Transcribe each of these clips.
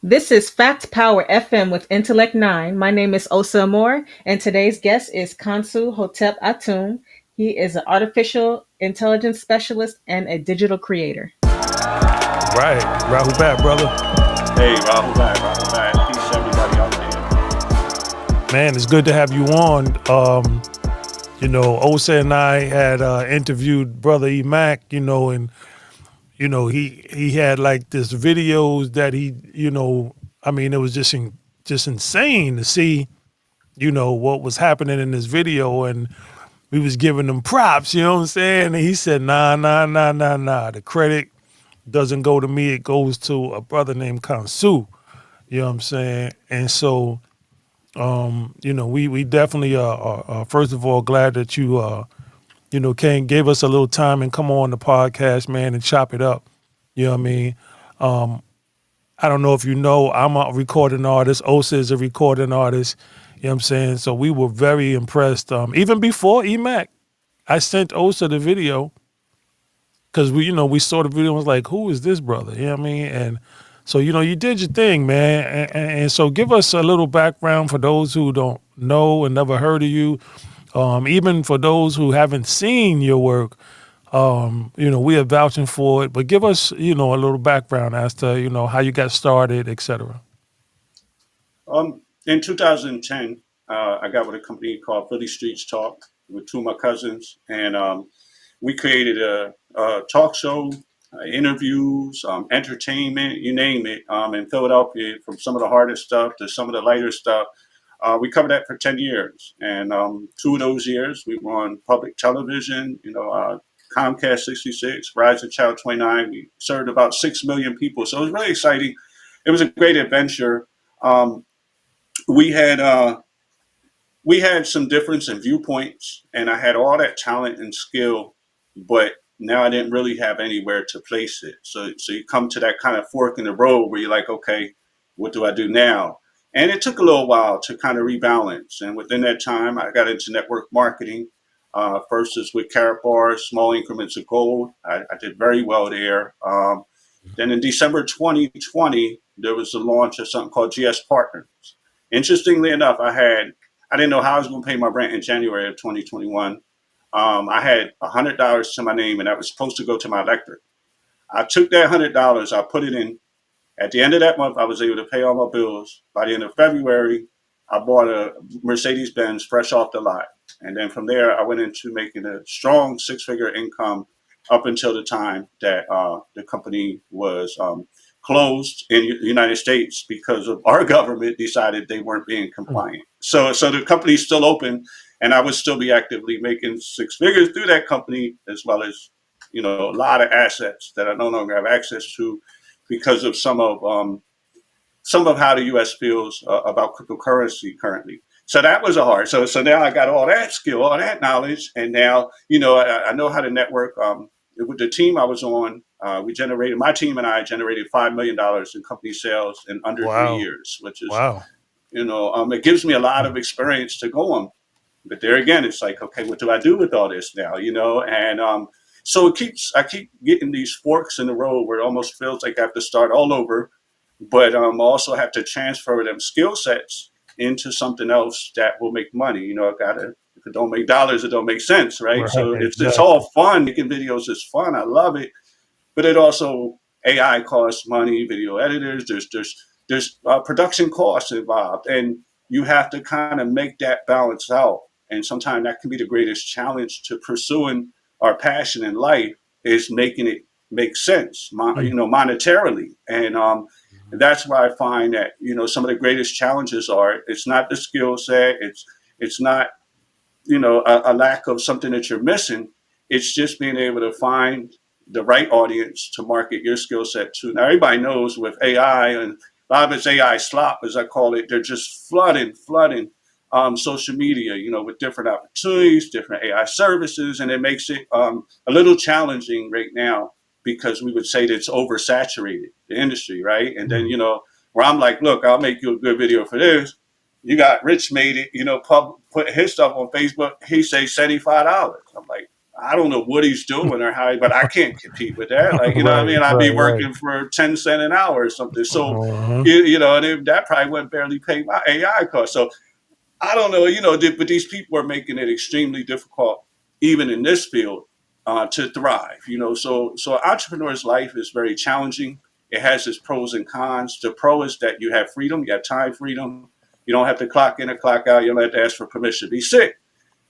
This is Fact Power FM with Intellect 9. My name is Osa Amor, and today's guest is Khonsu Hotep Amun. He is an artificial intelligence specialist and a digital creator. Right. Rahul back, brother. Hey, Rahul back, Rahul back. Peace to everybody out Man, it's good to have you on. Osa and I had interviewed Brother Emac, and he had like this videos that it was just insane to see, what was happening in this video, and we was giving him props, you know what I'm saying? And he said, nah, nah, nah, nah, nah. The credit doesn't go to me, it goes to a brother named Khonsu. You know what I'm saying? And so we definitely are first of all glad that you came, gave us a little time and come on the podcast, man, and chop it up. You know what I mean? I don't know if you know, I'm a recording artist. Osa is a recording artist. You know what I'm saying? So we were very impressed. Even before EMAC, I sent Osa the video because we saw the video and was like, who is this brother? You know what I mean? And so, you did your thing, man. And so give us a little background for those who don't know and never heard of you. Even for those who haven't seen your work, we are vouching for it. But give us, a little background as to, how you got started, et cetera. in 2010, I got with a company called Philly Streets Talk with two of my cousins, and we created a talk show, interviews, entertainment, you name it, in Philadelphia, from some of the hardest stuff to some of the lighter stuff. We covered that for 10 years. And 2 of those years, we were on public television, Comcast 66, Verizon Channel 29. We served about 6 million people. So it was really exciting. It was a great adventure. Um, we had we had some difference in viewpoints, and I had all that talent and skill, but now I didn't really have anywhere to place it. So you come to that kind of fork in the road where you're like, okay, what do I do now? And it took a little while to kind of rebalance. And within that time, I got into network marketing. First is with Carrot Bars, Small Increments of Gold. I did very well there. Then in December 2020, there was the launch of something called GS Partners. Interestingly enough, I didn't know how I was going to pay my rent in January of 2021. I had $100 to my name, and that was supposed to go to my electric. I took that $100, I put it in. At the end of that month, I was able to pay all my bills. By the end of February, I bought a Mercedes Benz fresh off the lot. And then from there, I went into making a strong six-figure income up until the time that the company was closed in the United States because of our government decided they weren't being compliant. So the company's still open, and I would still be actively making six figures through that company, as well as a lot of assets that I no longer have access to because of some of how the U.S. feels about cryptocurrency currently. So that was a hard. So now I got all that skill, all that knowledge, and now I know how to network. With the team I was on, my team and I generated $5 million in company sales in under three Wow. years, which is Wow. it gives me a lot of experience to go on. But there again, it's like, okay, what do I do with all this now? And so I keep getting these forks in the road where it almost feels like I have to start all over, but also have to transfer them skill sets into something else that will make money. I gotta, if it don't make dollars, it don't make sense, right? Right. So it's Exactly. all fun. Making videos is fun. I love it, but it also AI costs money. Video editors, there's production costs involved, and you have to kind of make that balance out. And sometimes that can be the greatest challenge to pursuing our passion in life is making it make sense, Mm. monetarily. And that's why I find that some of the greatest challenges are it's not the skill set, it's not a lack of something that you're missing. It's just being able to find the right audience to market your skill set to. Now everybody knows with AI and a lot of it's AI slop, as I call it, they're just flooding social media, with different opportunities, different AI services, and it makes it a little challenging right now because we would say that it's oversaturated, the industry, right? And then, Mm. where I'm like, look, I'll make you a good video for this. You got Rich made it, put his stuff on Facebook. He say $75. I'm like, I don't know what he's doing or how, but I can't compete with that. Like, you know what I Right, mean? I'd be right, right. working for 10 cents an hour or something. So, Uh-huh. you know, and that probably wouldn't barely pay my AI cost. So I don't know, you know, but these people are making it extremely difficult, even in this field, to thrive. You know, so entrepreneur's life is very challenging. It has its pros and cons. The pro is that you have freedom, you have time freedom. You don't have to clock in or clock out. You don't have to ask for permission to be sick.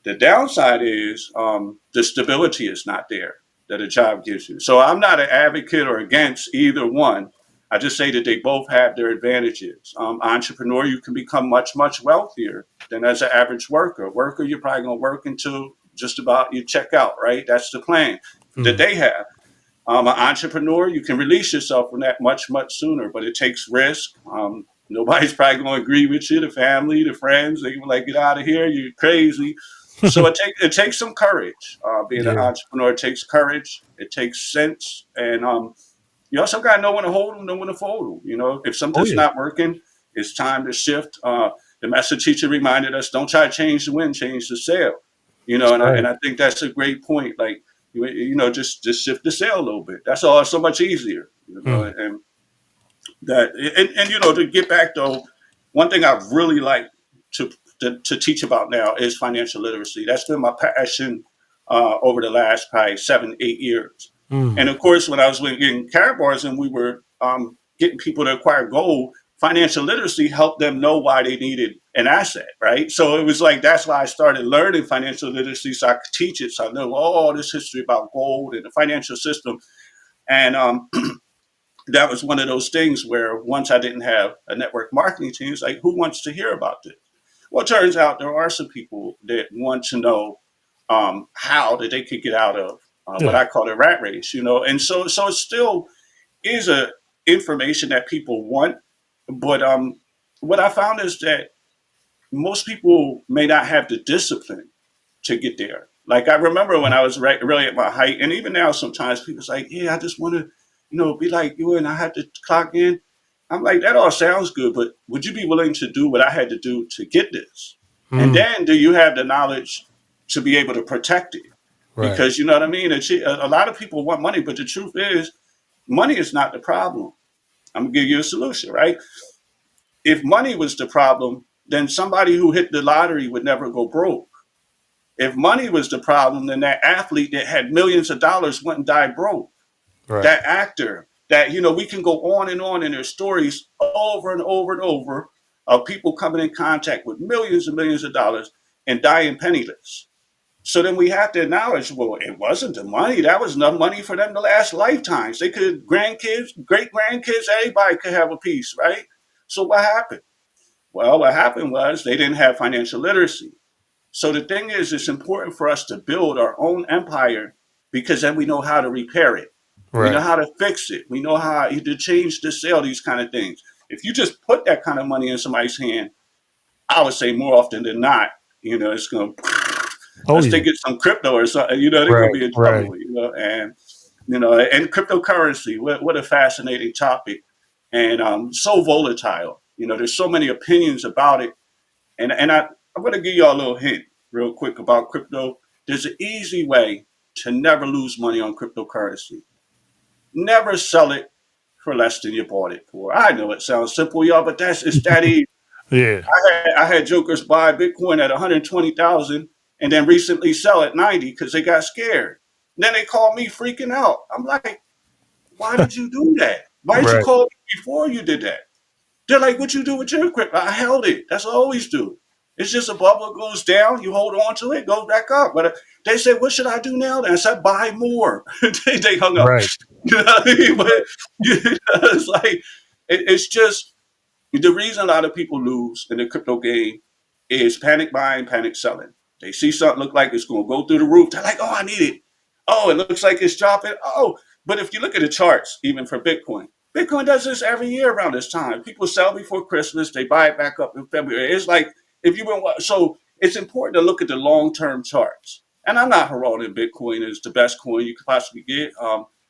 The downside is the stability is not there that a job gives you. So I'm not an advocate or against either one. I just say that they both have their advantages. Entrepreneur, you can become much, much wealthier than as an average worker. Worker, you're probably going to work until just about you check out, right? That's the plan that Mm. they have. An entrepreneur, you can release yourself from that much, much sooner, but it takes risk. Nobody's probably going to agree with you, the family, the friends. They can like, get out of here, you're crazy. So it takes some courage. Being an Yeah. entrepreneur, it takes courage. It takes sense, and you also got to know when to hold them, know when to fold them. You know, if Oh something's yeah. not working, it's time to shift. The master teacher reminded us, don't try to change the wind, change the sail. You know, That's right. and I think that's a great point. Like, you know, just shift the sail a little bit. That's all. It's so much easier. You know, Mm. and and you know, to get back though, one thing I really like to, to teach about now is financial literacy. That's been my passion over the last probably 7, 8 years. Mm. And of course, when I was getting carrot bars and we were getting people to acquire gold, financial literacy helped them know why they needed an asset, right? So it was like that's why I started learning financial literacy so I could teach it. So I know all this history about gold and the financial system. And that was one of those things where once I didn't have a network marketing team, it's like, who wants to hear about this? Well, it turns out there are some people that want to know how that they could get out of what Yeah. I call the rat race, you know. And so it still is a information that people want, but what I found is that most people may not have the discipline to get there. Like I remember when I was really at my height, and even now, sometimes people's like, "Yeah, I just want to, you know, be like you, and I have to clock in." I'm like, that all sounds good, but would you be willing to do what I had to do to get this? And Mm. then, do you have the knowledge to be able to protect it? Right. Because you know what I mean. A lot of people want money, but the truth is, money is not the problem. I'm gonna give you a solution, right? If money was the problem, then somebody who hit the lottery would never go broke. If money was the problem, then that athlete that had millions of dollars wouldn't die broke. Right. That actor, that, you know, we can go on in their stories over and over and over of people coming in contact with millions and millions of dollars and dying penniless. So then we have to acknowledge, well, it wasn't the money. That was enough money for them to last lifetimes. They could, grandkids, great grandkids, everybody could have a piece, right? So what happened? Well, what happened was they didn't have financial literacy. So the thing is, it's important for us to build our own empire because then we know how to repair it. We know Right. how to fix it. We know how to change the sale, these kind of things. If you just put that kind of money in somebody's hand, I would say more often than not, you know, it's going to, Oh let's yeah. take it some crypto or something, you know, they're going Right. to be in Right. trouble, you know, and cryptocurrency, what a fascinating topic and so volatile. You know, there's so many opinions about it I'm going to give you all a little hint real quick about crypto. There's an easy way to never lose money on cryptocurrency. Never sell it for less than you bought it for. I know it sounds simple, y'all, but it's that easy. Yeah. I had jokers buy Bitcoin at 120,000 and then recently sell at 90 because they got scared. Then they called me freaking out. I'm like, why did you do that? Why did you Right. call me before you did that? They're like, what you do with your equipment? I held it. That's what I always do. It's just a bubble goes down, you hold on to it, goes back up. But they said, what should I do now? And I said, buy more. They hung up. Right. You know what I mean? But you know, it's like, it's just the reason a lot of people lose in the crypto game is panic buying, panic selling. They see something look like it's going to go through the roof. They're like, oh, I need it. Oh, it looks like it's dropping. Oh, but if you look at the charts, even for Bitcoin, Bitcoin does this every year around this time. People sell before Christmas, they buy it back up in February. It's like if you've been so it's important to look at the long term charts. And I'm not heralding Bitcoin as the best coin you could possibly get.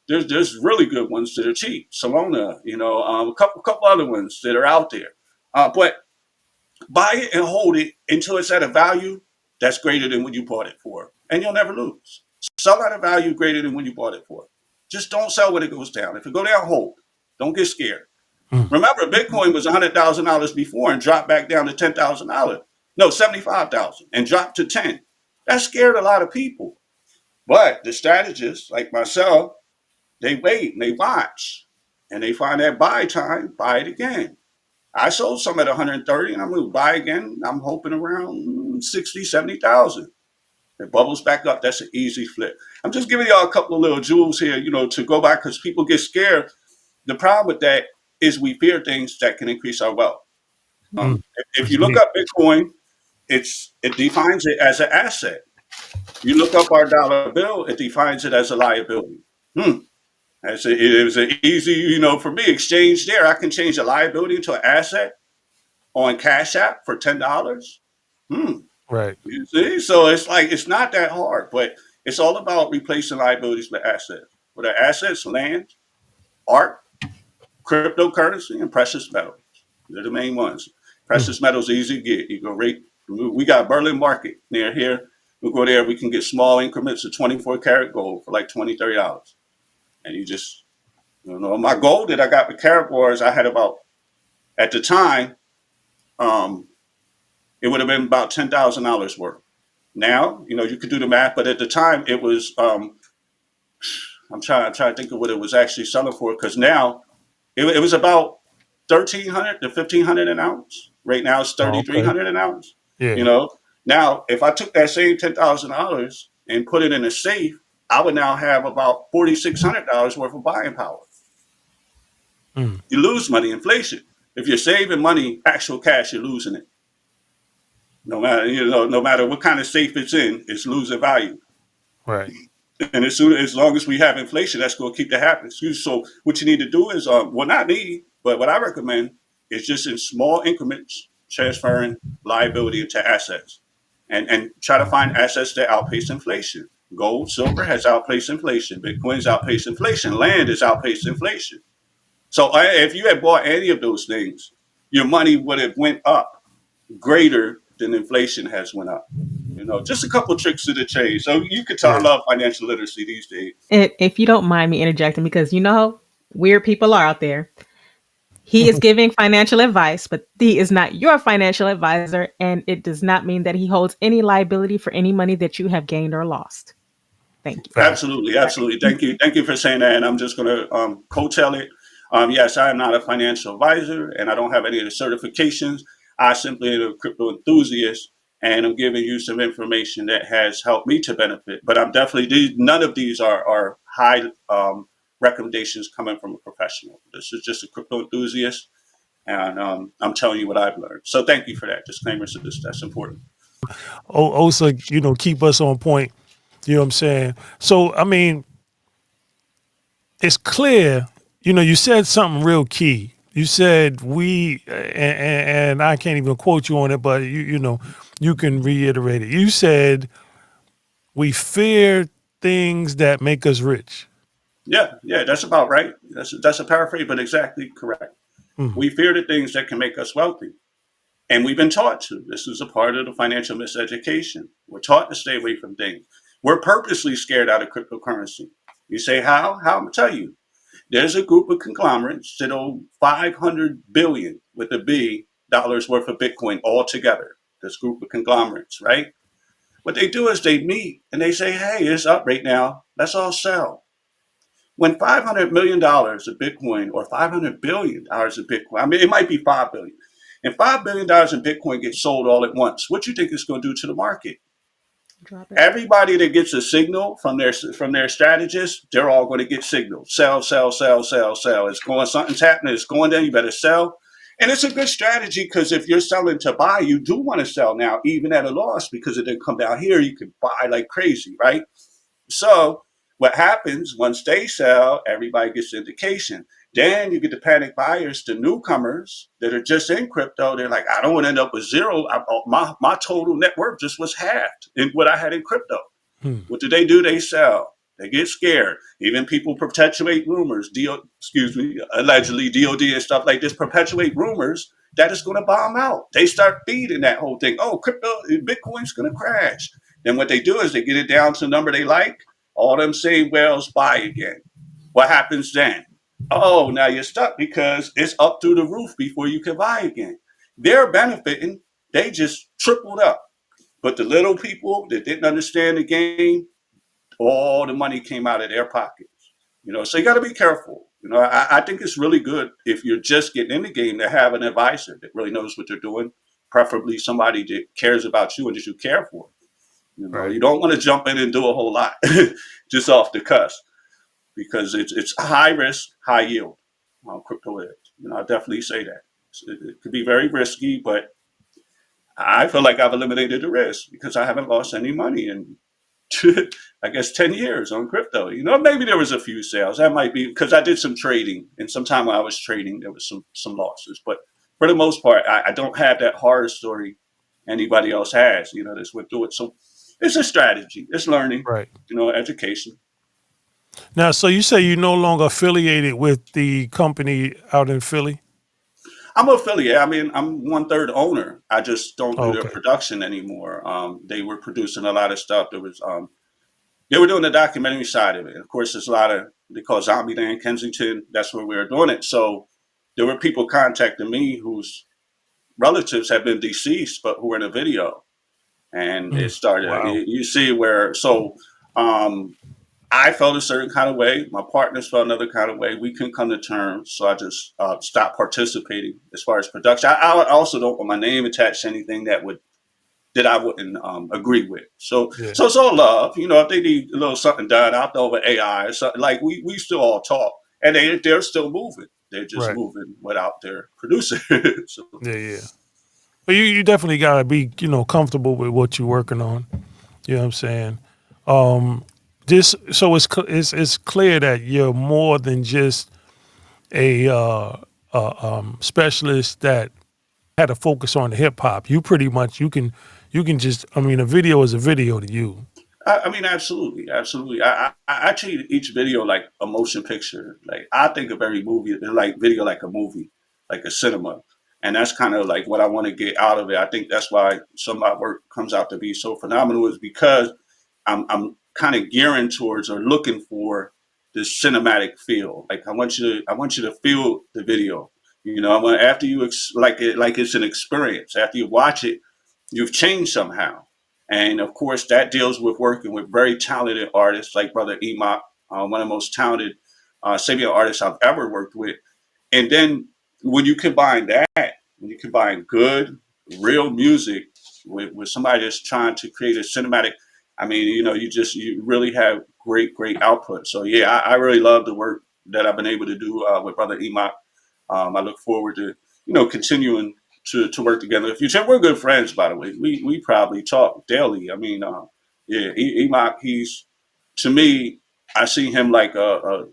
There's really good ones that are cheap. Solana, you know, a couple other ones that are out there. But buy it and hold it until it's at a value that's greater than what you bought it for, and you'll never lose. Sell at a value greater than when you bought it for. Just don't sell when it goes down. If it go down, hold. Don't get scared. Mm. Remember, Bitcoin was $100,000 before and dropped back down to $10,000. No, 75,000 and dropped to 10. That scared a lot of people. But the strategists like myself, they wait and they watch and they find that buy time, buy it again. I sold some at 130 and I'm going to buy again. I'm hoping around 60, 70,000. It bubbles back up. That's an easy flip. I'm just giving y'all a couple of little jewels here, to go back because people get scared. The problem with that is we fear things that can increase our wealth. Mm. If That's you look deep. up Bitcoin, it defines it as an asset. You look up our dollar bill, it defines it as a liability. Hmm. It was an easy, for me, exchange there. I can change a liability into an asset on Cash App for $10. Hmm. Right. You see? So it's like, it's not that hard, but it's all about replacing liabilities with assets. What are assets? Land, art, cryptocurrency, and precious metals. They're the main ones. Mm. Precious metals easy to get. You go right. We got Berlin Market near here. We go there. We can get small increments of 24 karat gold for like $20, $30. And you just, my gold that I got with Karat Wars, I had about, at the time, um, it would have been about $10,000 worth. Now, you could do the math, but at the time it was, I'm trying to think of what it was actually selling for because now it was about 1,300 to 1,500 an ounce. Right now it's Oh, okay. 3,300 an ounce. You Yeah. know. Now, if I took that same $10,000 and put it in a safe, I would now have about $4,600 worth of buying power. Mm. You lose money, inflation. If you're saving money, actual cash, you're losing it. No matter what kind of safe it's in, it's losing value. Right. And as long as we have inflation, that's going to keep that happening. So what you need to do is, well, not me, but what I recommend is just in small increments, transferring liability into assets, and try to find assets that outpace inflation. Gold, silver has outpaced inflation. Bitcoin's outpaced inflation. Land is outpaced inflation. So if you had bought any of those things, your money would have went up greater than inflation has went up. Just a couple of tricks to the trade. So you could tell I Yeah. love financial literacy these days. And if you don't mind me interjecting, because you know how weird people are out there, he is giving financial advice, but he is not your financial advisor, and it does not mean that he holds any liability for any money that you have gained or lost. Thank you. Fact. Absolutely, absolutely. Thank you for saying that. And I'm just going to co-tell it. Yes, I am not a financial advisor, and I don't have any of the certifications. I simply am a crypto enthusiast, and I'm giving you some information that has helped me to benefit. But I'm definitely none of these are high recommendations coming from a professional. This is just a crypto enthusiast, and I'm telling you what I've learned. So thank you for that disclaimer. So that's important. Also, keep us on point. You know what I'm saying? So, I mean, it's clear, you said something real key. You said and I can't even quote you on it, but you can reiterate it. You said we fear things that make us rich. Yeah, yeah, that's about right. That's a paraphrase, but exactly correct. Mm. We fear the things that can make us wealthy. And we've been taught to. This is a part of the financial miseducation. We're taught to stay away from things. We're purposely scared out of cryptocurrency. You say, how? How? I'm going to tell you. There's a group of conglomerates that own 500 billion with a B dollars worth of Bitcoin altogether. This group of conglomerates, right? What they do is they meet and they say, hey, it's up right now. Let's all sell. When $500 million of Bitcoin or $500 billion of Bitcoin, I mean, it might be 5 billion, and $5 billion in Bitcoin gets sold all at once, what do you think it's going to do to the market? Drop it. Everybody that gets a signal from their strategist, they're all going to get signals. Sell, sell, sell, sell, sell. It's going, something's happening. It's going down. You better sell. And it's a good strategy because if you're selling to buy, you do want to sell now, even at a loss, because it didn't come down here. You can buy like crazy, right? So what happens once they sell, everybody gets indication. Then you get the panic buyers, the newcomers that are just in crypto. They're like, I don't want to end up with zero. My total net worth just was halved in what I had in crypto. Mm. What do? They sell. They get scared. Even people perpetuate rumors, allegedly DOD and stuff like this, perpetuate rumors that it's going to bomb out. They start feeding that whole thing. Oh, crypto, Bitcoin's going to crash. Then what they do is they get it down to a number they like. All them same whales buy again. What happens then? Oh, now you're stuck because it's up through the roof before you can buy again. They're benefiting. They just tripled up. But the little people that didn't understand the game, all the money came out of their pockets. So you got to be careful. I think it's really good if you're just getting in the game to have an advisor that really knows what they're doing, preferably somebody that cares about you and that you care for. Right. You don't want to jump in and do a whole lot just off the cuff because it's high risk, high yield. Crypto is. I definitely say that. It could be very risky, but I feel like I've eliminated the risk because I haven't lost any money in, I guess, 10 years on crypto. Maybe there was a few sales. That might be because I did some trading, and sometime when I was trading, there was some losses. But for the most part, I don't have that horror story anybody else has. That's went through it. So it's a strategy. It's learning. Right. Education. Now, so you say you're no longer affiliated with the company out in Philly? I'm an affiliate. I mean, I'm one third owner. I just don't Oh, do their okay. production anymore. They were producing a lot of stuff. They were doing the documentary side of it. Of course, there's a lot of they call Zombieland, Kensington. That's where we were doing it. So there were people contacting me whose relatives had been deceased, but who were in a video, and it Mm. started. Wow. You see where um, I felt a certain kind of way. My partners felt another kind of way. We couldn't come to terms, so I just stopped participating as far as production. I also don't want my name attached to anything that I wouldn't agree with. So, Yeah. so it's all love. If they need a little something done out there over AI or something, like we still all talk, and they're still moving. They're just Right. moving without their producer. So, Yeah. Yeah. But you definitely gotta be comfortable with what you're working on. You know what I'm saying? Um, this so it's clear that you're more than just a specialist that had a focus on the hip hop. You pretty much you can just a video is a video to you. I mean, absolutely, absolutely. I treat each video like a motion picture. Like I think of every movie, like video, like a movie, like a cinema, and that's kind of like what I want to get out of it. I think that's why some of my work comes out to be so phenomenal is because I'm kind of gearing towards or looking for this cinematic feel. Like I want you to feel the video. I want after you like it like it's an experience. After you watch it, you've changed somehow. And of course, that deals with working with very talented artists like Brother Enoch, one of the most talented Sabian artists I've ever worked with. And then when you combine that, when you combine good, real music with somebody that's trying to create a cinematic, I mean, you really have great, great output. So yeah, I really love the work that I've been able to do with Brother Enoch. I look forward to continuing to work together in the future. We're good friends, by the way. We probably talk daily. I mean, yeah, Enoch, he's to me, I see him like a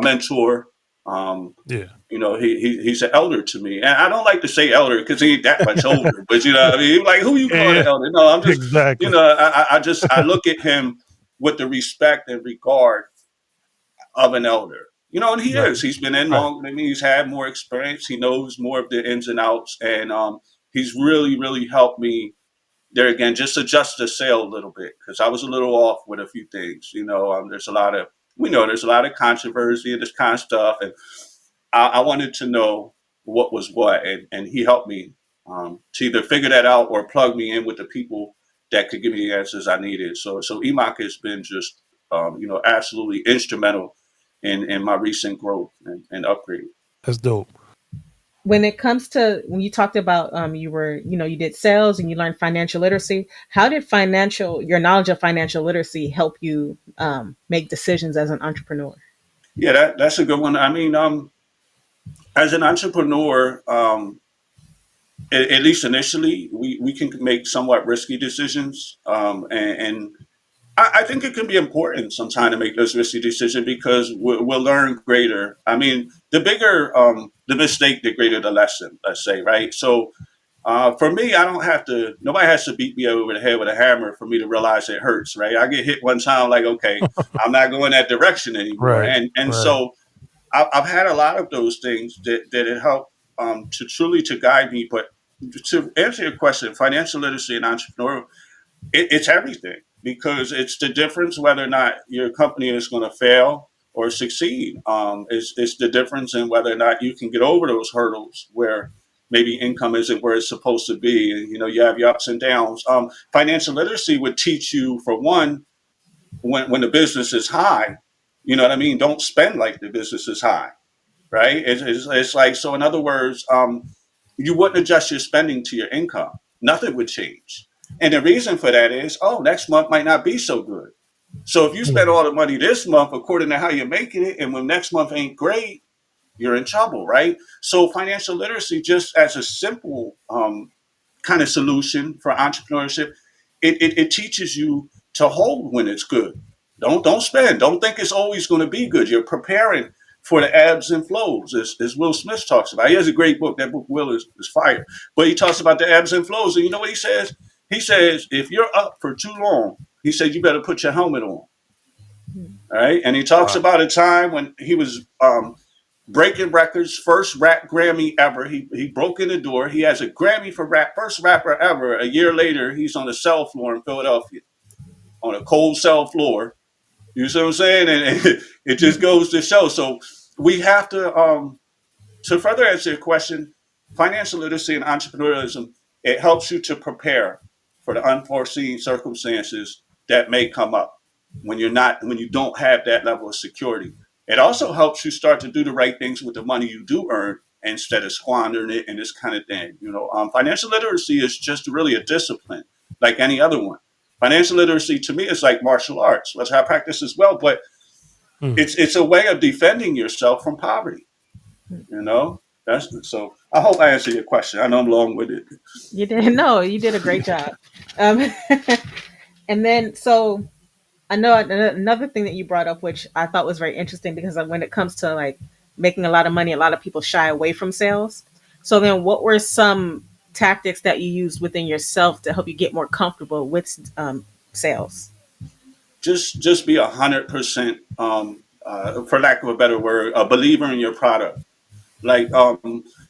mentor. Um, Yeah. he's an elder to me, and I don't like to say elder because he ain't that much older. But you know, what I mean, like who you Yeah. calling an Yeah. elder? No, I'm just, Exactly. I look at him with the respect and regard of an elder. And he Right. is. He's been in Right. longer than me. He's had more experience. He knows more of the ins and outs, and he's really, really helped me there again. Just adjust the sail a little bit because I was a little off with a few things. There's a lot of there's a lot of controversy and this kind of stuff, and I wanted to know what was what, and he helped me to either figure that out or plug me in with the people that could give me the answers I needed. So Emac has been just absolutely instrumental in my recent growth and upgrade. That's dope. When it comes to when you talked about you did sales and you learned financial literacy, how did financial your knowledge of financial literacy help you make decisions as an entrepreneur? Yeah, that's a good one. I mean, as an entrepreneur, at least initially, we can make somewhat risky decisions, and I think it can be important sometimes to make those risky decisions because we'll learn greater. I mean, the bigger the mistake, the greater the lesson. Let's say, right? So for me, I don't have to. Nobody has to beat me over the head with a hammer for me to realize it hurts. Right? I get hit one time, like okay, I'm not going that direction anymore, Right. and Right. so I've had a lot of those things that it helped to truly to guide me. But to answer your question, financial literacy and entrepreneurial, it's everything. because it's the difference whether or not your company is going to fail or succeed. It's the difference in whether or not you can get over those hurdles where maybe income isn't where it's supposed to be. And, you have your ups and downs. Financial literacy would teach you, for one, when the business is high, you know what I mean? Don't spend like the business is high, right? It's like, so in other words, you wouldn't adjust your spending to your income. Nothing would change. And the reason for that is, oh, next month might not be so good. So if you spend Mm. all the money this month according to how you're making it, and when next month ain't great, you're in trouble, right? So financial literacy, just as a simple kind of solution for entrepreneurship, it teaches you to hold when it's good. Don't spend. Don't think it's always going to be good. You're preparing for the ebbs and flows, as Will Smith talks about. He has a great book. That book, Will, is fire. But he talks about the ebbs and flows. And you know what he says? He says, if you're up for too long, he said, you better put your helmet on. All right. And he talks Wow. about a time when he was breaking records, first rap Grammy ever. He broke in the door. He has a Grammy for rap, first rapper ever. A year later, he's on the cell floor in Philadelphia, on a cold cell floor. You see what I'm saying? And it just goes to show. So we have to further answer your question, financial literacy and entrepreneurialism, it helps you to prepare for the unforeseen circumstances that may come up when you don't have that level of security. It also helps you start to do the right things with the money you do earn instead of squandering it and this kind of thing. Financial literacy is just really a discipline like any other one. Financial literacy to me is like martial arts, which I practice as well, but Mm. it's a way of defending yourself from poverty. You know, that's so. I hope I answered your question. I know I'm long winded. You did no, you did a great job. Um, and then so I know another thing that you brought up, which I thought was very interesting, because when it comes to like making a lot of money, a lot of people shy away from sales. So then, what were some tactics that you used within yourself to help you get more comfortable with sales? Just be 100%, for lack of a better word, a believer in your product. Like,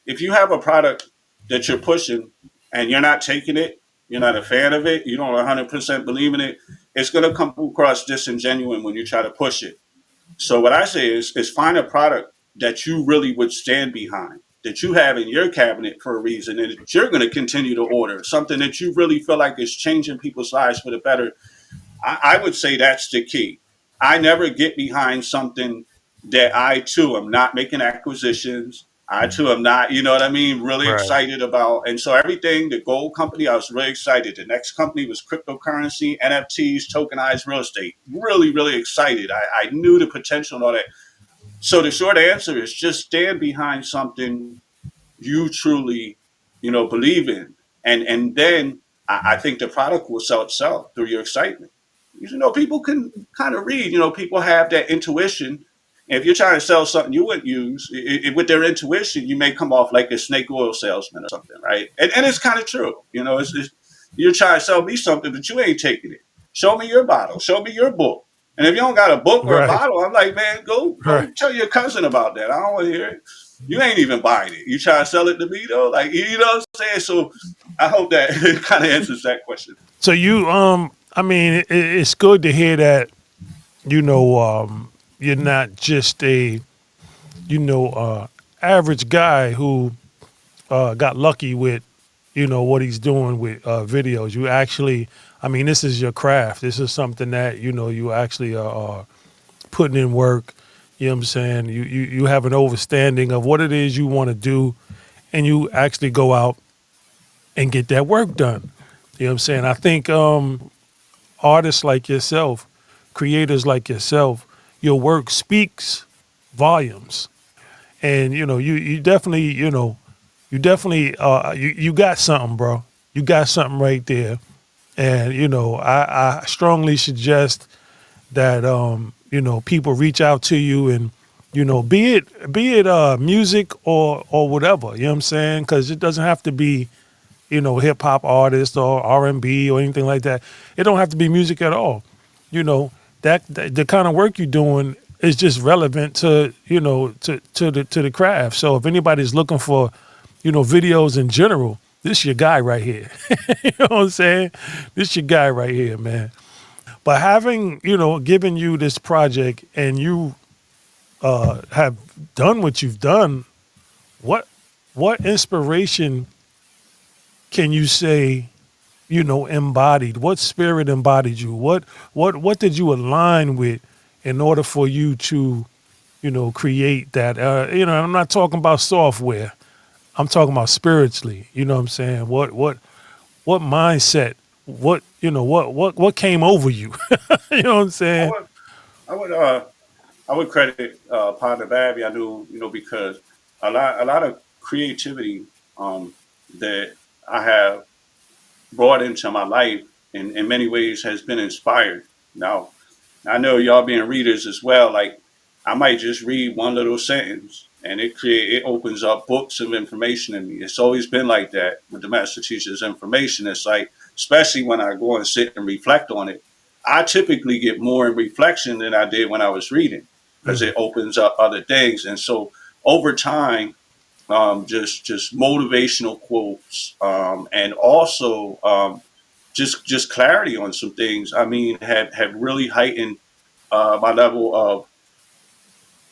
if you have a product that you're pushing and you're not taking it, you're not a fan of it, you don't 100% believe in it, it's going to come across disingenuous when you try to push it. So what I say is find a product that you really would stand behind, that you have in your cabinet for a reason, and that you're going to continue to order something that you really feel like is changing people's lives for the better. I would say that's the key. I never get behind something that I too am not making acquisitions. I too am not, you know what I mean, really Right. excited about. And so everything, the gold company, I was really excited. The next company was cryptocurrency, NFTs, tokenized real estate. Really, really excited. I knew the potential and all that. So the short answer is just stand behind something you truly, believe in. And then I think the product will sell itself through your excitement. People can kind of read. People have that intuition. And if you're trying to sell something you wouldn't use, with their intuition, you may come off like a snake oil salesman or something, right? And it's kind of true. You're trying to sell me something, but you ain't taking it. Show me your bottle. Show me your book. And if you don't got a book or a Right. bottle, I'm like, man, Right. go tell your cousin about that. I don't want to hear it. You ain't even buying it. You try to sell it to me though, like you know what I'm saying. So I hope that it kind of answers that question. So you, I mean, it's good to hear that. You're not just a, you know, uh, average guy who got lucky with, what he's doing with videos. You actually, I mean, this is your craft. This is something that you actually are putting in work. You know what I'm saying? You have an understanding of what it is you want to do, and you actually go out and get that work done. You know what I'm saying? I think artists like yourself, creators like yourself, your work speaks volumes. And you definitely, you got something, bro. You got something right there. And I strongly suggest that people reach out to you, and be it music or whatever. You know what I'm saying? Because it doesn't have to be hip hop artist or R&B or anything like that. It don't have to be music at all. You know that the kind of work you're doing is just relevant to the craft. So if anybody's looking for videos in general, this your guy right here. You know what I'm saying? This your guy right here, man. But having, given you this project and you have done what you've done, what what inspiration can you say, embodied? What spirit embodied you? What did you align with in order for you to, create that? I'm not talking about software. I'm talking about spiritually. You know what I'm saying? What mindset? What came over you? You know what I'm I saying? would, I would, I would credit Partner Babby. I do, because a lot of creativity that I have brought into my life in many ways has been inspired. Now, I know y'all being readers as well. Like I might just read one little sentence and it opens up books of information in me. It's always been like that with the master teacher's information. It's like, especially when I go and sit and reflect on it, I typically get more in reflection than I did when I was reading because Mm, it opens up other things. And so over time, just motivational quotes, and also just clarity on some things. I mean, have really heightened my level of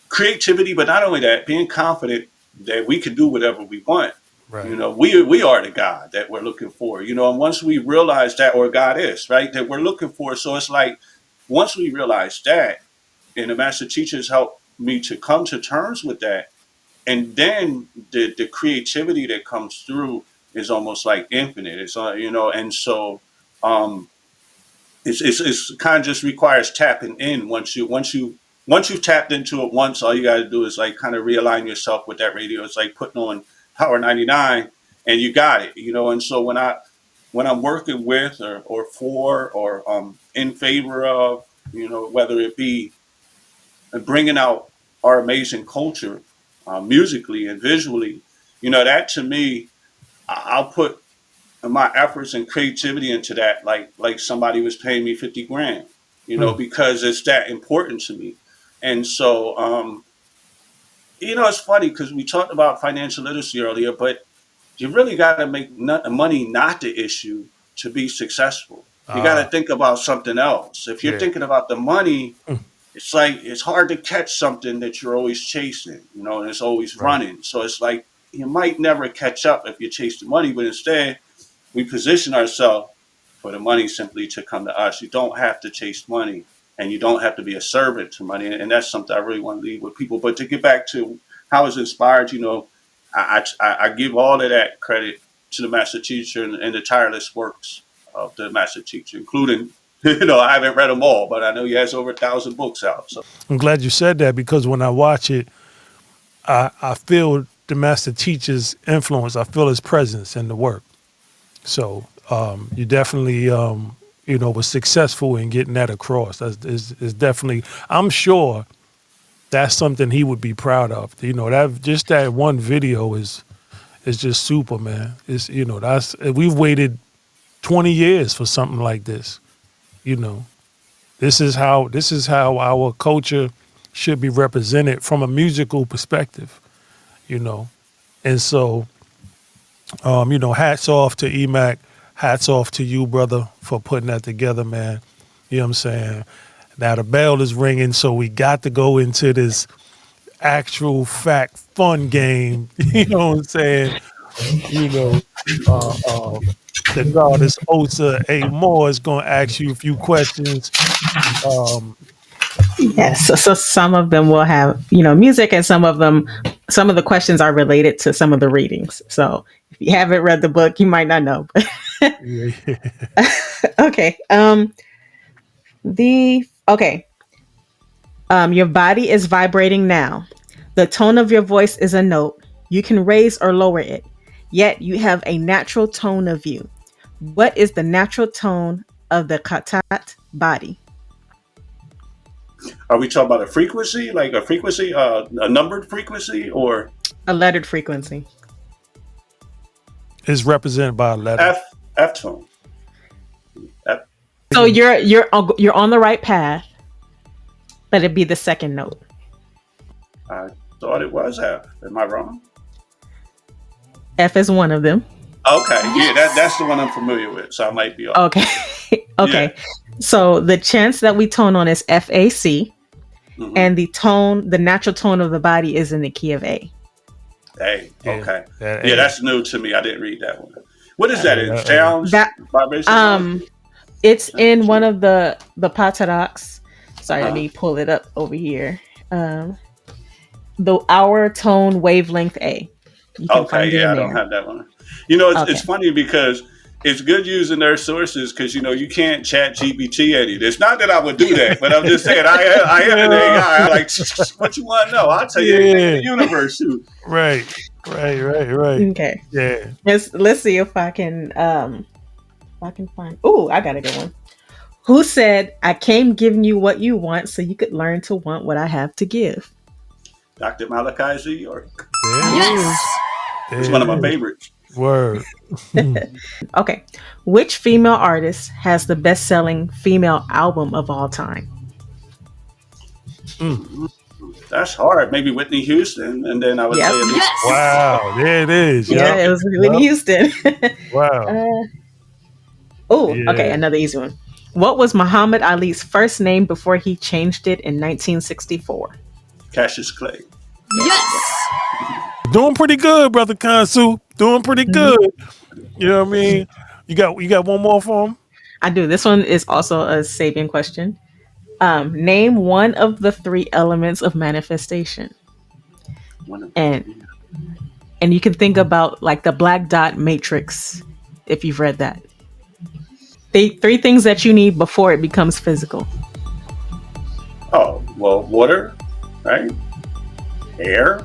creativity, but not only that, being confident that we can do whatever we want. right. We are the God that we're looking for. And once we realize that, or God is right that we're looking for, so it's like once we realize that, and the master teachers helped me to come to terms with that, and then the creativity that comes through is almost like infinite. It's and so um, it's kind of just requires tapping in. Once you've tapped into it once, all you got to do is like kind of realign yourself with that radio. It's like putting on Power 99, and you got it. And so when I'm working with or for or in favor of, whether it be bringing out our amazing culture, musically and visually, that to me, I'll put my efforts and creativity into that, like somebody was paying me 50 grand, Mm, because it's that important to me. And so, it's funny because we talked about financial literacy earlier, but you really got to make money not the issue to be successful. You got to ah, think about something else. If you're yeah. thinking about the money, Mm, it's like it's hard to catch something that you're always chasing, and it's always right. running. So it's like you might never catch up if you chase the money, but instead we position ourselves for the money simply to come to us. You don't have to chase money, and you don't have to be a servant to money. And that's something I really want to leave with people. But to get back to how I was inspired, I give all of that credit to the master teacher and the tireless works of the master teacher, including, I haven't read them all, but I know he has over 1,000 books out. So I'm glad you said that because when I watch it, I feel the master teacher's influence. I feel his presence in the work. So you definitely, was successful in getting that across. That's is definitely. I'm sure that's something he would be proud of. That just that one video is just super, man. It's that's we've waited 20 years for something like this. You know, this is how our culture should be represented from a musical perspective. You know, and so hats off to EMAC, hats off to you, brother, for putting that together, man. You know what I'm saying? Now the bell is ringing, so we got to go into this actual fact fun game. You know what I'm saying? You know, uh, uh, the goddess Osa A. Moore is going to ask you a few questions. Um, you know, Yes. So some of them will have, music, and some of the questions are related to some of the readings. So if you haven't read the book, you might not know. yeah, Okay. Okay. Your body is vibrating now. The tone of your voice is a note. You can raise or lower it. Yet you have a natural tone of you. What is the natural tone of the Khatat body? are we talking about a frequency, like a frequency, a numbered frequency, or A lettered frequency. it's represented by a letter. F tone? F, So you're on the right path, but it'd be the second note. I thought it was F. Am I wrong? F is one of them. Okay, yeah, that's the one I'm familiar with. So I might be off. Okay. Yeah. Okay. So the chants that we tone on is FAC, Hmm. and the natural tone of the body is in the key of A. Hey, Yeah, okay. that Yeah, A. that's new to me. I didn't read that one. What is that? Yeah, It that A. sounds, That vibration wise? um it's in one of the Pataraks. Sorry, let Uh-huh. me pull it up over here. Um the hour tone wavelength A. You can Okay, find it yeah, in I don't there. have that one. You know, it's Okay. funny because it's good using their sources because you can't chat GPT any. It's not that I would do that, but I'm just saying I am an Yeah, AI. I like what you want to know. I'll tell you anything in yeah. the universe. Shoot. Right, right. Okay. Yeah. Let's see if I can find. Oh, I got a good one. Who said I came giving you what you want so you could learn to want what I have to give? Dr. Malachi Z.York. There it is. Yes. It's There one it of my is. favorites. Word. Okay. Which female artist has the best selling female album of all time? Mm. That's hard. Maybe Whitney Houston, and then I would say Yep. Alicia Yes. Keys. Wow. There it is. Yeah, Yup. it was Whitney Yup. Houston. Wow. uh, oh, okay. Yeah. Another easy one. What was Muhammad Ali's first name before he changed it in 1964? Cassius Clay. Yeah. Yes. Doing pretty good, brother Kansu. Doing pretty Mhm. good. You know what I mean? You got one more for him? I do. This one is also a Sabian question. Name one of the three elements of manifestation. One of the And three. and you can think about like the black dot matrix if you've read that. Three things that you need before it becomes physical. Oh, well, water, right? Air.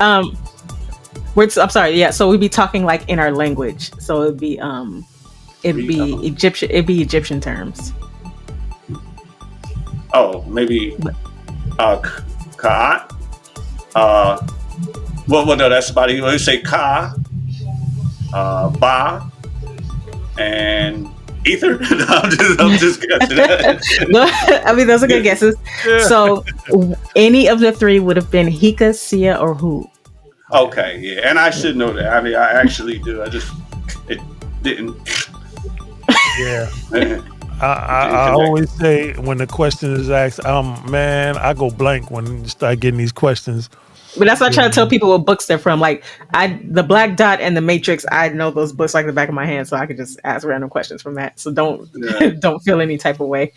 Um, I'm sorry. Yeah, so we'd be talking like in our language. So it'd Three be elements. Egyptian. It'd be Egyptian terms. Oh, maybe But Ka'at. Uh, well, no, that's about it. Let's say Ka, Ba, and Ether. No, I'm just guessing. no, I mean those are good guesses. Yeah. So any of the three would have been Hika, Sia, or Hu. Okay, yeah, and I should know that. I mean, I actually do. I just it didn't Yeah. didn't I connect. always say when the question is asked, man, I go blank when you start getting these questions. But that's what I You try to tell know? people what books they're from. Like the Black Dot and the Matrix, I know those books like the back of my hand, so I could just ask random questions from that. So don't Yeah. don't feel any type of way.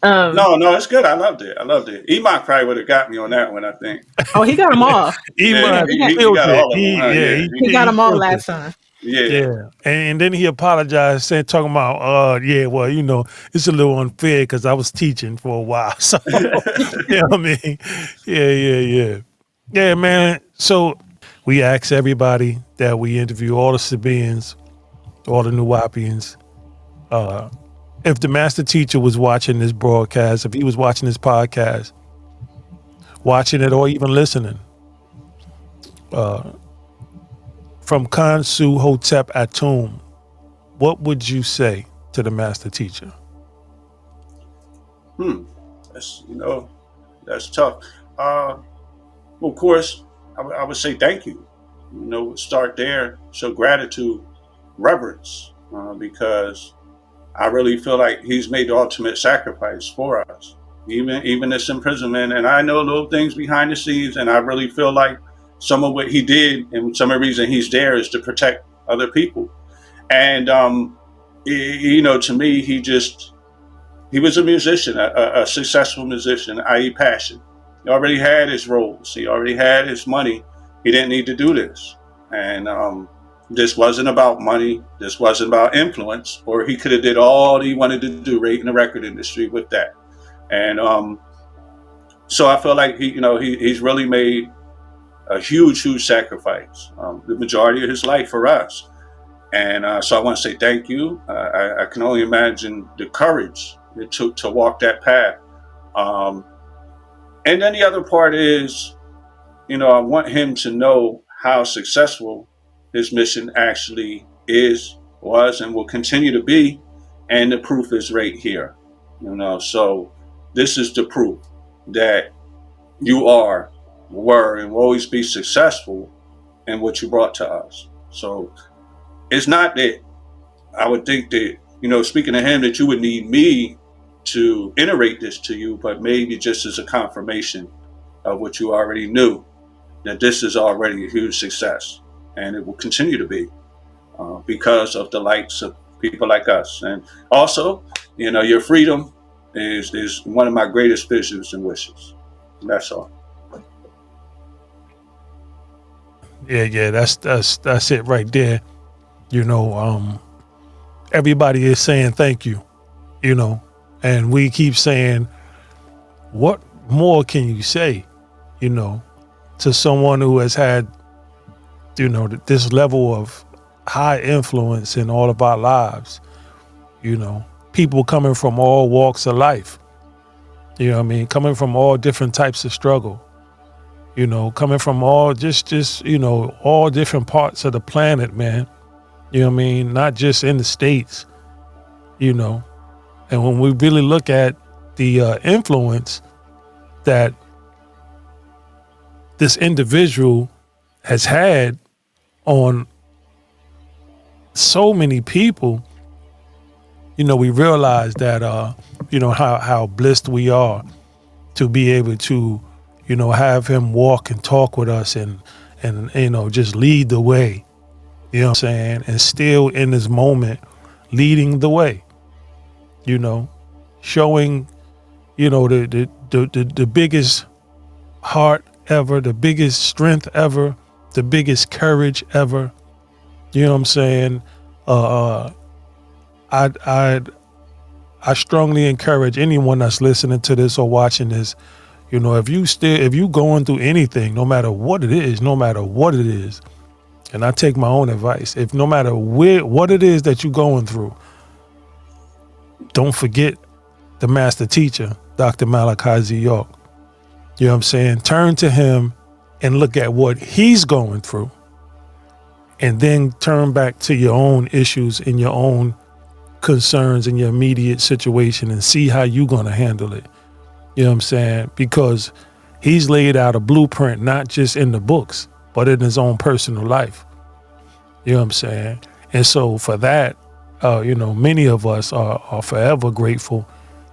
Um, No, it's good. I loved it. I loved it. Enoch probably would have got me on that one. I think. oh, he got them all. Yeah, Yeah, Iman he killed got it. all of them. Huh? Yeah, he got He them all killed it. last time. yeah. Yeah, and then he apologized, saying, talking about, yeah, well, it's a little unfair because I was teaching for a while, so you know what I mean. Yeah, man. So we ask everybody that we interview, all the Sabians, all the Nuwapians, if the master teacher was watching this broadcast, if he was watching this podcast, watching it or even listening, from Khonsu Hotep Atum, what would you say to the master teacher? Hmm. That's that's tough. Well, of course, I would say thank you. Start there. Show gratitude, reverence, because I really feel like he's made the ultimate sacrifice for us, even this imprisonment. And I know little things behind the scenes, and I really feel like some of what he did and some of the reason he's there is to protect other people. And to me, he was a musician, a successful musician, i.e., passion. He already had his roles. He already had his money. He didn't need to do this. And this wasn't about money. This wasn't about influence. Or he could have did all he wanted to do right in the record industry with that. And so I feel like he's really made a huge sacrifice, the majority of his life for us. And so I want to say thank you. I can only imagine the courage it took to walk that path. Um, and then the other part is, I want him to know how successful his mission actually is, was, and will continue to be. And the proof is right here. So this is the proof that you were, and will always be successful in what you brought to us. So it's not that I would think that speaking to him, that you would need me to iterate this to you, but maybe just as a confirmation of what you already knew, that this is already a huge success, and it will continue to be because of the likes of people like us. And also, your freedom is one of my greatest visions and wishes. And that's all. Yeah. That's it right there. You know, everybody is saying thank you. You know, and we keep saying, what more can you say? You know, to someone who has had, this level of high influence in all of our lives. People coming from all walks of life. You know what I mean? Coming from all different types of struggle. Coming from all just all different parts of the planet, man. You know what I mean? Not just in the States, you know. And when we really look at the influence that this individual has had on so many people, we realize that, how blessed we are to be able to, have him walk and talk with us and just lead the way, you know what I'm saying? And still in this moment, leading the way, showing, the biggest heart ever, the biggest strength ever, the biggest courage ever. You know what I'm saying? Uh, I I I strongly encourage anyone that's listening to this or watching this. If you going through anything, no matter what it is, and I take my own advice. If no matter what it is that you're going through, don't forget the master teacher, Dr. Malachi Z.York. You know what I'm saying? Turn to him and look at what he's going through, and then turn back to your own issues and your own concerns in your immediate situation and see how you're going to handle it. You know what I'm saying? Because he's laid out a blueprint, not just in the books, but in his own personal life. You know what I'm saying? And so for that, many of us are forever grateful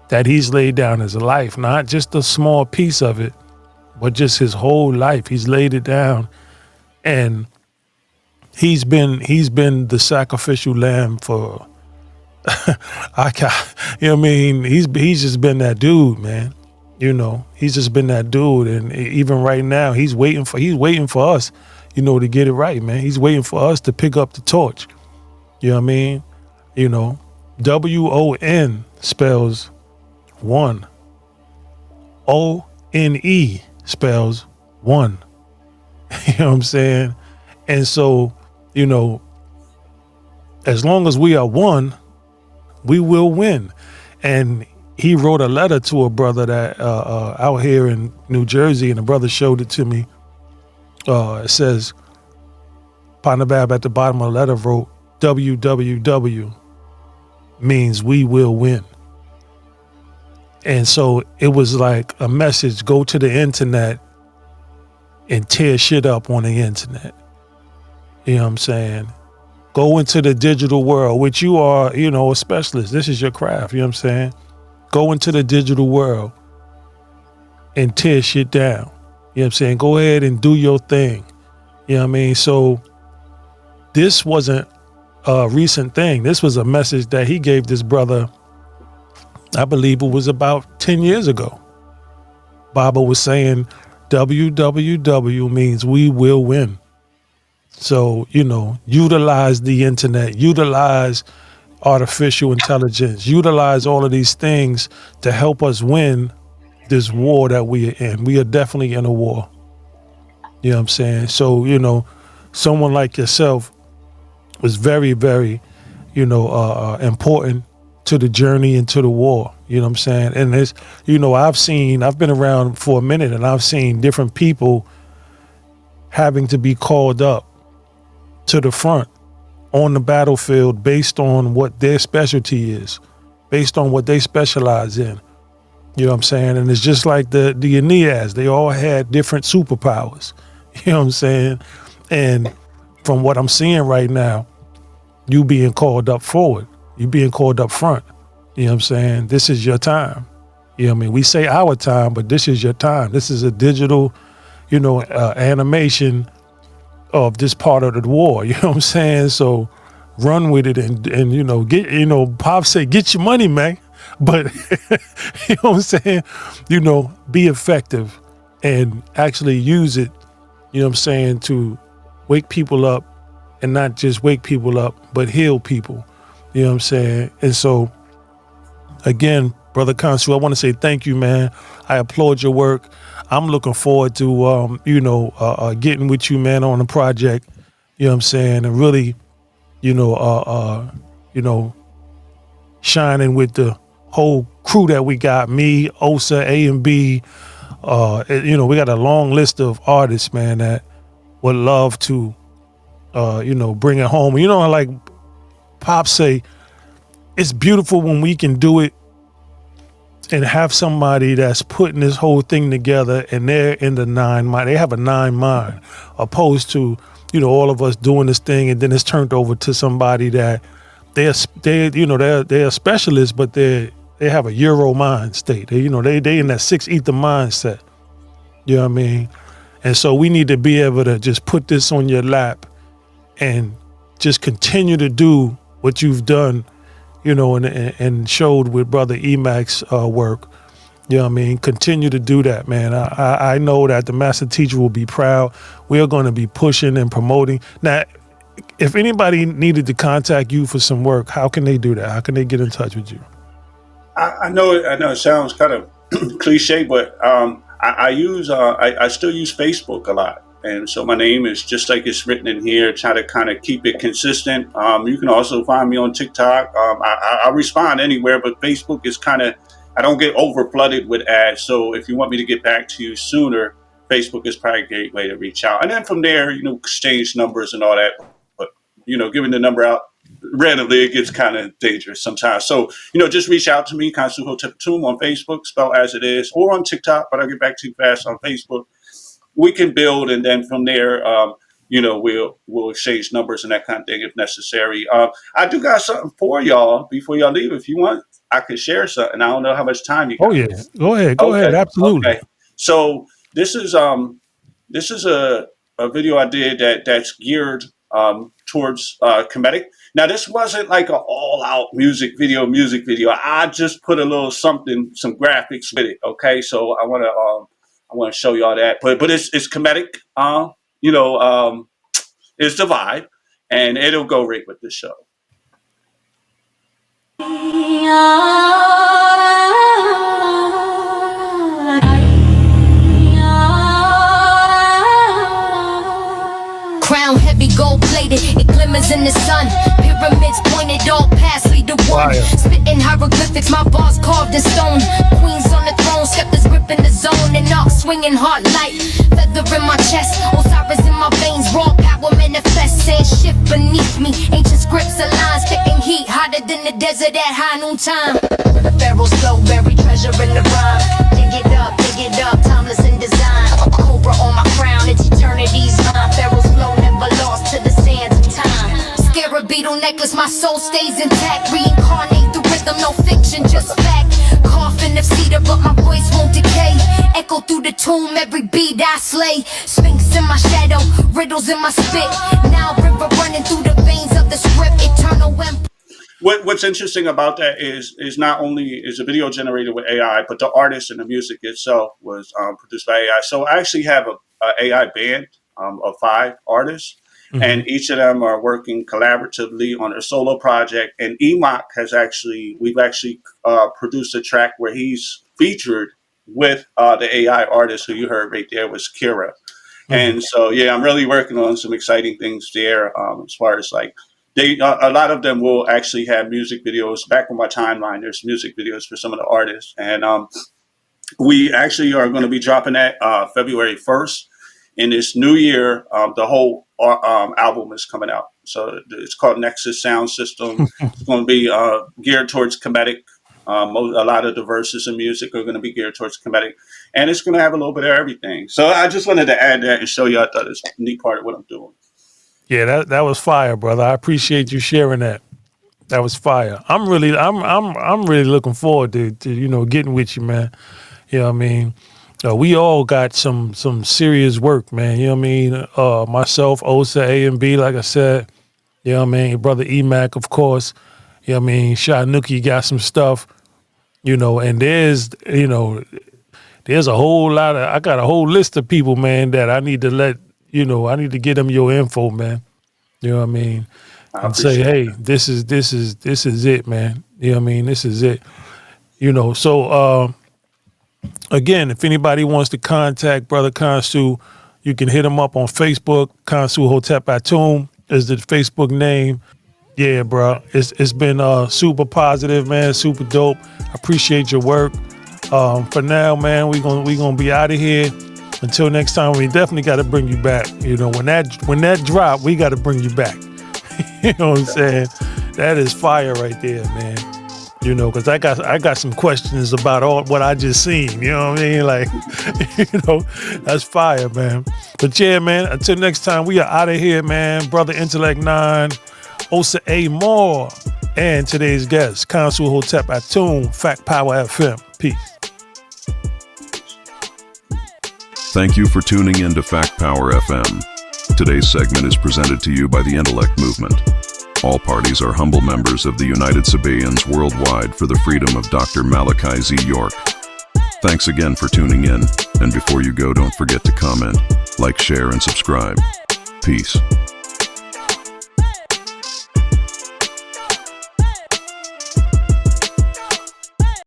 that he's laid down his life, not just a small piece of it, but just his whole life. He's laid it down, and he's been the sacrificial lamb for I got, I mean, he's just been that dude, man. He's just been that dude, and even right now, he's waiting for us, to get it right, man. He's waiting for us to pick up the torch. You know what I mean? WON spells one. ONE spells one. You know what I'm saying? And so, you know, as long as we are one, we will win. And he wrote a letter to a brother that out here in New Jersey, and the brother showed it to me. It says, Panabab at the bottom of the letter wrote, WWW means we will win. And so it was like a message: go to the internet and tear shit up on the internet. You know what I'm saying? Go into the digital world, which you are, a specialist. This is your craft. You know what I'm saying? Go into the digital world and tear shit down. You know what I'm saying? Go ahead and do your thing. You know what I mean? So this wasn't a recent thing. This was a message that he gave this brother, I believe it was about 10 years ago. Baba was saying WWW means we will win. So, utilize the internet, utilize artificial intelligence, utilize all of these things to help us win this war that we are in. We are definitely in a war. You know what I'm saying? So, someone like yourself was very, very, important to the journey into the war. You know what I'm saying? And it's, I've been around for a minute, and I've seen different people having to be called up to the front on the battlefield based on what their specialty is, based on what they specialize in. You know what I'm saying? And it's just like the Aeneas, they all had different superpowers. You know what I'm saying? And from what I'm seeing right now, you being called up forward. You're being called up front. You know what I'm saying? This is your time. You know what I mean? We say our time, but this is your time. This is a digital, animation of this part of the war. You know what I'm saying? So run with it and get, Pop say, get your money, man. But you know what I'm saying? Be effective and actually use it, to wake people up, and not just wake people up, but heal people. You know what I'm saying? And so again, Brother Khonsu, I want to say thank you, man. I applaud your work. I'm looking forward to, getting with you, man, on the project. You know what I'm saying? And really, you know, uh, uh, you know, shining with the whole crew that we got. Me, Osa, A and B. We got a long list of artists, man, that would love to, bring it home. Like Pop say, it's beautiful when we can do it and have somebody that's putting this whole thing together and they're in the nine mind. They have a nine mind, opposed to, all of us doing this thing and then it's turned over to somebody that they're a specialist, but they have a Euro mind state. They in that six ether mindset. You know what I mean? And so we need to be able to just put this on your lap and just continue to do what you've done, and showed with Brother Emacs work. You know what I mean? Continue to do that, man. I know that the master teacher will be proud. We are going to be pushing and promoting. Now, if anybody needed to contact you for some work, how can they do that? How can they get in touch with you? I know it sounds kind of cliche, but I still use Facebook a lot. And so my name is just like it's written in here. Try to kind of keep it consistent. You can also find me on TikTok. I respond anywhere, but Facebook is kind of, I don't get over flooded with ads. So if you want me to get back to you sooner, Facebook is probably a great way to reach out. And then from there, exchange numbers and all that. But giving the number out randomly, it gets kind of dangerous sometimes. So just reach out to me, Khonsu Hotep Amun, on Facebook, spelled as it is, or on TikTok. But I'll get back to you fast on Facebook. We can build, and then from there, we'll exchange numbers and that kind of thing if necessary. I do got something for y'all before y'all leave. If you want, I could share something. I don't know how much time you Oh got. yeah, go ahead, Okay, absolutely. okay. So this is a video I did that's geared towards comedic. Now this wasn't like an all out music video. I just put a little something, some graphics with it. Okay, so I want to show y'all that, but it's comedic. You know, um, it's the vibe, and it'll go right with the show. Crown heavy, gold plated, it glimmers in the sun. Pyramids pointed, all paths lead to one. Fire. Spitting hieroglyphics, my bars carved in stone. Queens on the throne, scepters gripping the zone. And arc swinging hard light, feather in my chest. Osiris in my veins, raw power manifest. Saying shift beneath me, ancient scripts align. Spitting heat, hotter than the desert at high noon time. Pharaoh's flow, buried treasure in the rhyme. Dig it up, timeless in design. Cobra on my crown, it's eternity's mine. Pharaoh's flow never lost to the sands of time. Scarab beetle necklace, my soul stays intact. Reincarnate the rhythm, no fiction, just fact. Coffin of cedar, but my voice won't decay. Echo through the tomb, every beat I slay. Sphinx in my shadow, riddles in my spit. Now river running through the veins of the script. Eternal empire. What's interesting about that is not only is the video generated with AI, but the artist and the music itself was produced by AI. So I actually have a AI band of 5 artists, Mm-hmm. and each of them are working collaboratively on a solo project. And Enoch we've actually produced a track where he's featured with the AI artist who you heard right there was Kira. Mm-hmm. And so, yeah, I'm really working on some exciting things there as far as like a lot of them will actually have music videos. Back on my timeline, there's music videos for some of the artists, and we actually are going to be dropping that February 1st. In this new year, the whole album is coming out. So it's called Nexus Sound System. It's going to be geared towards comedic. A lot of the verses and music are going to be geared towards comedic, and it's going to have a little bit of everything. So I just wanted to add that and show you. I thought it's a neat part of what I'm doing. Yeah, that was fire, brother. I appreciate you sharing that. That was fire. I'm really looking forward to getting with you, man. You know what I mean? We all got some serious work, man. You know what I mean? Myself, Osa, A and B, like I said. You know what I mean? Brother Emac, of course. You know what I mean? Shy Nookie got some stuff. And there's a whole lot of, I got a whole list of people, man, that I need to I need to get them your info, man. You know what I mean? I And say, appreciate hey, that. this is it, man. You know what I mean? This is it. So again, if anybody wants to contact Brother Khonsu, you can hit him up on Facebook. Khonsu Hotep Amun is the Facebook name. Yeah, bro. It's been super positive, man. Super dope. I appreciate your work. For now, man, we gonna be out of here. Until next time, we definitely got to bring you back. When that drop, we got to bring you back. You know what I'm saying? That is fire right there, man. Because I got some questions about all what I just seen. You know what I mean? Like, that's fire, man. But yeah, man. Until next time, we are out of here, man. Brother Intellect 9, Osa A. Moore, and today's guest, Khonsu Hotep Amun, Fact Power FM. Peace. Thank you for tuning in to Fact Power FM. Today's segment is presented to you by the Intellect Movement. All parties are humble members of the United Sabaeans worldwide for the freedom of Dr. Malachi Z.York. Thanks again for tuning in, and before you go, don't forget to comment, like, share, and subscribe. Peace.